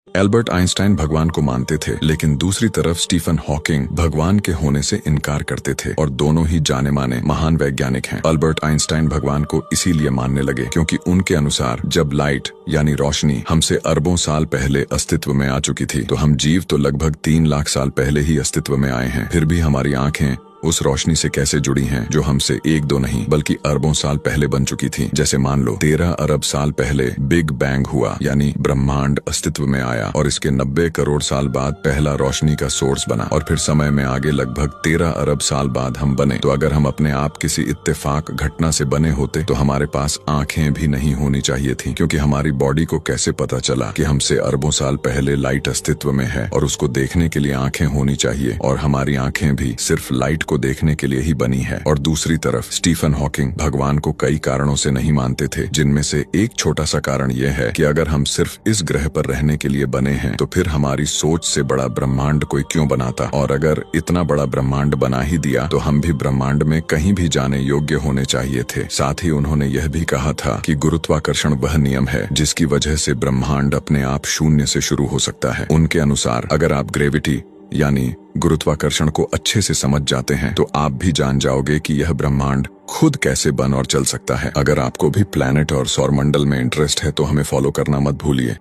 Albert Einstein भगवान को मानते थे, लेकिन दूसरी तरफ स्टीफन हॉकिंग भगवान के होने से इनकार करते थे और दोनों ही जाने माने महान वैज्ञानिक हैं। एल्बर्ट आइंस्टाइन भगवान को इसीलिए मानने लगे क्योंकि उनके अनुसार जब लाइट यानी रोशनी हमसे अरबों साल पहले अस्तित्व में आ चुकी थी, तो हम जीव तो लगभग 3 लाख साल पहले ही अस्तित्व में आए हैं। फिर भी हमारी आंखें उस रोशनी से कैसे जुड़ी हैं जो हमसे 1-2 नहीं बल्कि अरबों साल पहले बन चुकी थी। जैसे मान लो 13 अरब साल पहले बिग बैंग हुआ, यानी ब्रह्मांड अस्तित्व में आया और इसके 90 करोड़ साल बाद पहला रोशनी का सोर्स बना और फिर समय में आगे लगभग 13 अरब साल बाद हम बने। तो अगर हम अपने आप किसी इत्तेफाक घटना से बने होते तो हमारे पास आंखें भी नहीं होनी चाहिए थी, क्योंकि हमारी बॉडी को कैसे पता चला कि हमसे अरबों साल पहले लाइट अस्तित्व में है और उसको देखने के लिए आंखें होनी चाहिए, और हमारी आंखें भी सिर्फ लाइट को देखने के लिए ही बनी है। और दूसरी तरफ स्टीफन हॉकिंग भगवान को कई कारणों से नहीं मानते थे, जिनमें से एक छोटा सा कारण यह है कि अगर हम सिर्फ इस ग्रह पर रहने के लिए बने हैं तो फिर हमारी सोच से बड़ा ब्रह्मांड कोई क्यों बनाता, और अगर इतना बड़ा ब्रह्मांड बना ही दिया तो हम भी ब्रह्मांड में कहीं भी जाने योग्य होने चाहिए थे। साथ ही उन्होंने यह भी कहा था कि गुरुत्वाकर्षण वह नियम है जिसकी वजह से ब्रह्मांड अपने आप शून्य से शुरू हो सकता है। उनके अनुसार अगर आप ग्रेविटी यानी गुरुत्वाकर्षण को अच्छे से समझ जाते हैं तो आप भी जान जाओगे कि यह ब्रह्मांड खुद कैसे बन और चल सकता है। अगर आपको भी प्लैनेट और सौरमंडल में इंटरेस्ट है तो हमें फॉलो करना मत भूलिए।